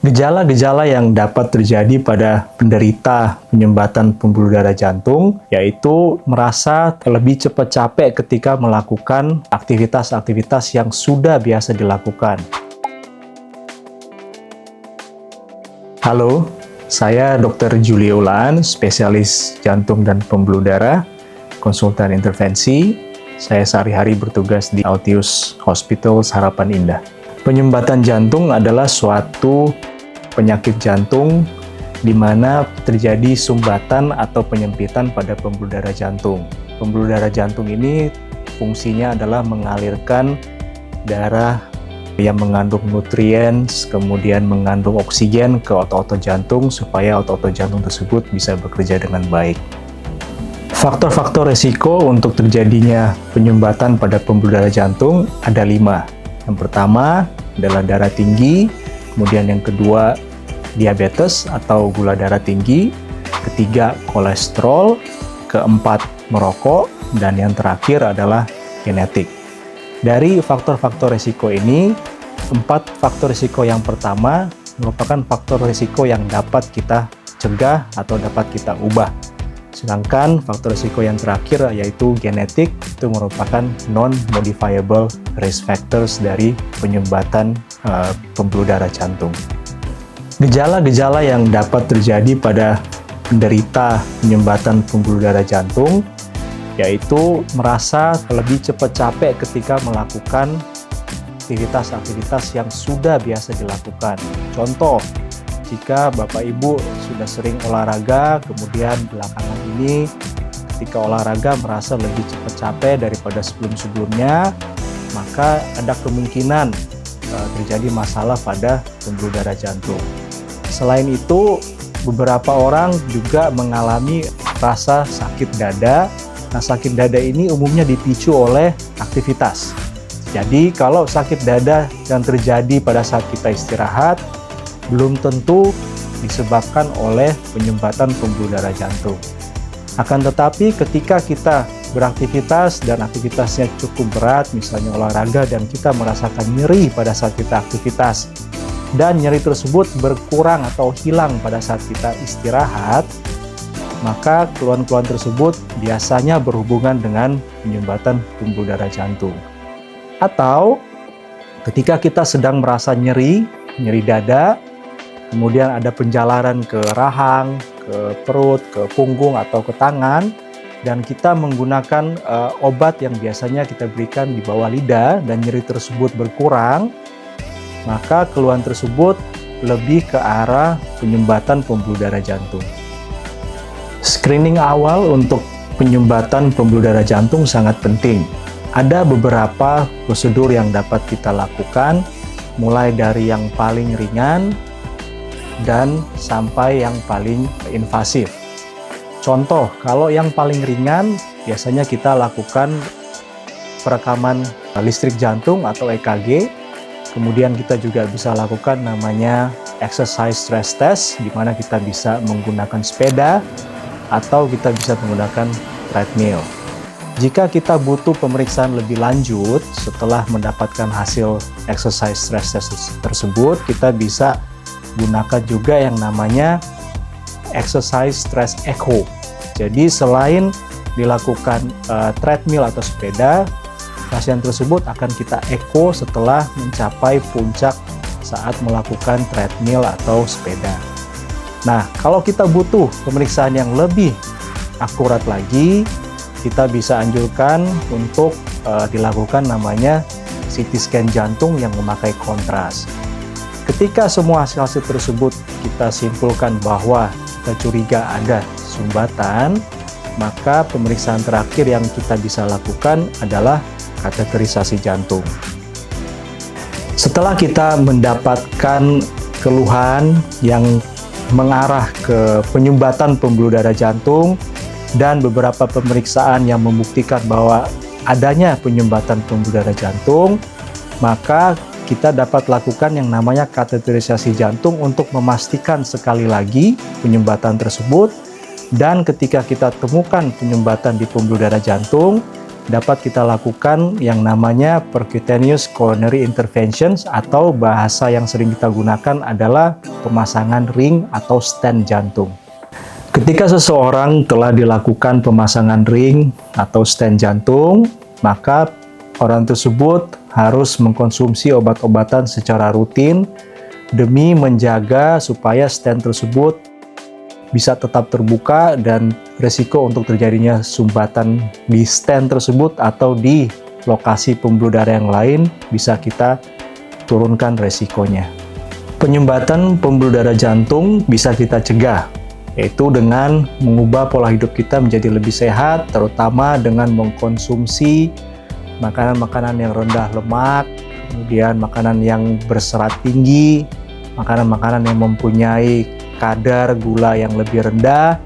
Gejala-gejala yang dapat terjadi pada penderita penyumbatan pembuluh darah jantung yaitu merasa lebih cepat capek ketika melakukan aktivitas-aktivitas yang sudah biasa dilakukan. Halo, saya Dr. Julio Laan, spesialis jantung dan pembuluh darah, konsultan intervensi. Saya sehari-hari bertugas di Altius Hospital Harapan Indah. Penyumbatan jantung adalah suatu penyakit jantung di mana terjadi sumbatan atau penyempitan pada pembuluh darah jantung. Pembuluh darah jantung ini fungsinya adalah mengalirkan darah yang mengandung nutrien, kemudian mengandung oksigen ke otot-otot jantung supaya otot-otot jantung tersebut bisa bekerja dengan baik. Faktor-faktor resiko untuk terjadinya penyumbatan pada pembuluh darah jantung ada 5. Yang pertama adalah darah tinggi, kemudian yang kedua diabetes atau gula darah tinggi, ketiga kolesterol, keempat merokok, dan yang terakhir adalah genetik. Dari faktor-faktor risiko ini, 4 faktor risiko yang pertama merupakan faktor risiko yang dapat kita cegah atau dapat kita ubah. Sedangkan faktor risiko yang terakhir yaitu genetik itu merupakan non-modifiable risk factors dari penyumbatan pembuluh darah jantung. Gejala-gejala yang dapat terjadi pada penderita penyumbatan pembuluh darah jantung yaitu merasa lebih cepat capek ketika melakukan aktivitas-aktivitas yang sudah biasa dilakukan. Contoh, jika Bapak Ibu sudah sering olahraga, kemudian belakangan ini ketika olahraga merasa lebih cepat capek daripada sebelum-sebelumnya, maka ada kemungkinan terjadi masalah pada pembuluh darah jantung. Selain itu, beberapa orang juga mengalami rasa sakit dada. Nah, sakit dada ini umumnya dipicu oleh aktivitas. Jadi, kalau sakit dada yang terjadi pada saat kita istirahat, belum tentu disebabkan oleh penyumbatan pembuluh darah jantung. Akan tetapi ketika kita beraktivitas dan aktivitasnya cukup berat, misalnya olahraga, dan kita merasakan nyeri pada saat kita aktivitas, dan nyeri tersebut berkurang atau hilang pada saat kita istirahat, maka keluhan-keluhan tersebut biasanya berhubungan dengan penyumbatan pembuluh darah jantung. Atau ketika kita sedang merasa nyeri dada, kemudian ada penjalaran ke rahang, ke perut, ke punggung, atau ke tangan, dan kita menggunakan obat yang biasanya kita berikan di bawah lidah dan nyeri tersebut berkurang, maka keluhan tersebut lebih ke arah penyumbatan pembuluh darah jantung. Screening awal untuk penyumbatan pembuluh darah jantung sangat penting. Ada beberapa prosedur yang dapat kita lakukan, mulai dari yang paling ringan dan sampai yang paling invasif. Contoh, kalau yang paling ringan biasanya kita lakukan perekaman listrik jantung atau EKG. Kemudian kita juga bisa lakukan namanya exercise stress test, di mana kita bisa menggunakan sepeda atau kita bisa menggunakan treadmill. Jika kita butuh pemeriksaan lebih lanjut setelah mendapatkan hasil exercise stress test tersebut, kita bisa gunakan juga yang namanya exercise stress echo. Jadi selain dilakukan treadmill atau sepeda, pasien tersebut akan kita echo setelah mencapai puncak saat melakukan treadmill atau sepeda. Nah, kalau kita butuh pemeriksaan yang lebih akurat lagi, kita bisa anjurkan untuk dilakukan namanya CT scan jantung yang memakai kontras. Ketika semua hasil-hasil tersebut kita simpulkan bahwa kita curiga ada sumbatan, maka pemeriksaan terakhir yang kita bisa lakukan adalah kateterisasi jantung. Setelah kita mendapatkan keluhan yang mengarah ke penyumbatan pembuluh darah jantung dan beberapa pemeriksaan yang membuktikan bahwa adanya penyumbatan pembuluh darah jantung, maka kita dapat lakukan yang namanya kateterisasi jantung untuk memastikan sekali lagi penyumbatan tersebut. Dan ketika kita temukan penyumbatan di pembuluh darah jantung, dapat kita lakukan yang namanya percutaneous coronary interventions, atau bahasa yang sering kita gunakan adalah pemasangan ring atau stent jantung. Ketika seseorang telah dilakukan pemasangan ring atau stent jantung, maka orang tersebut harus mengkonsumsi obat-obatan secara rutin demi menjaga supaya stent tersebut bisa tetap terbuka dan resiko untuk terjadinya sumbatan di stent tersebut atau di lokasi pembuluh darah yang lain bisa kita turunkan resikonya. Penyumbatan pembuluh darah jantung bisa kita cegah, yaitu dengan mengubah pola hidup kita menjadi lebih sehat, terutama dengan mengkonsumsi makanan-makanan yang rendah lemak, kemudian makanan yang berserat tinggi, makanan-makanan yang mempunyai kadar gula yang lebih rendah.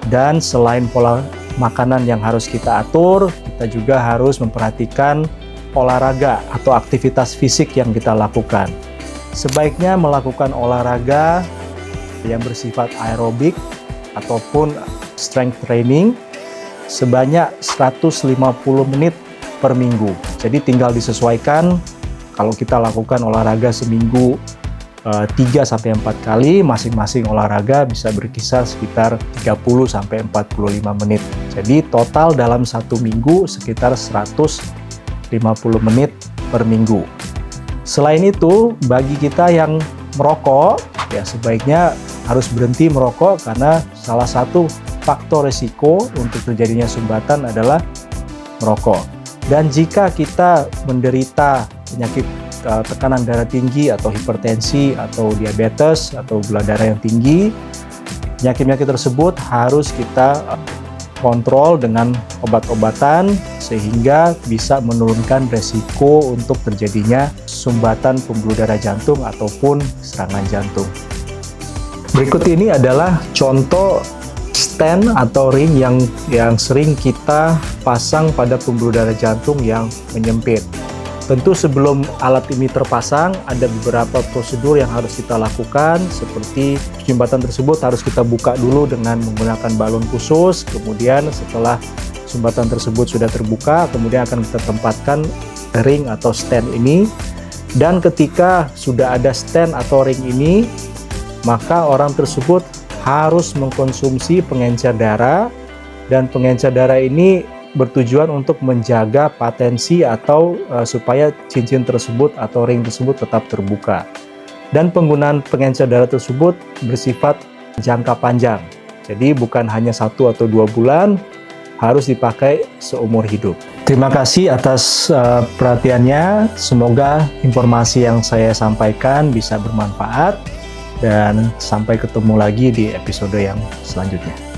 Dan selain pola makanan yang harus kita atur, kita juga harus memperhatikan olahraga atau aktivitas fisik yang kita lakukan. Sebaiknya melakukan olahraga yang bersifat aerobik ataupun strength training sebanyak 150 menit per minggu. Jadi tinggal disesuaikan, kalau kita lakukan olahraga seminggu 3-4 kali, masing-masing olahraga bisa berkisar sekitar 30-45 menit. Jadi total dalam satu minggu sekitar 150 menit per minggu. Selain itu, bagi kita yang merokok, ya sebaiknya harus berhenti merokok karena salah satu faktor risiko untuk terjadinya sumbatan adalah merokok. Dan jika kita menderita penyakit tekanan darah tinggi atau hipertensi atau diabetes atau gula darah yang tinggi, penyakit-penyakit tersebut harus kita kontrol dengan obat-obatan sehingga bisa menurunkan resiko untuk terjadinya sumbatan pembuluh darah jantung ataupun serangan jantung. Berikut ini adalah contoh stent atau ring yang sering kita pasang pada pembuluh darah jantung yang menyempit. Tentu sebelum alat ini terpasang, ada beberapa prosedur yang harus kita lakukan, seperti sumbatan tersebut harus kita buka dulu dengan menggunakan balon khusus, kemudian setelah sumbatan tersebut sudah terbuka, kemudian akan kita tempatkan ring atau stent ini, dan ketika sudah ada stent atau ring ini, maka orang tersebut harus mengkonsumsi pengencer darah, dan pengencer darah ini bertujuan untuk menjaga patensi atau supaya cincin tersebut atau ring tersebut tetap terbuka. Dan penggunaan pengencer darah tersebut bersifat jangka panjang. Jadi bukan hanya 1 atau 2 bulan, harus dipakai seumur hidup. Terima kasih atas perhatiannya. Semoga informasi yang saya sampaikan bisa bermanfaat, dan sampai ketemu lagi di episode yang selanjutnya.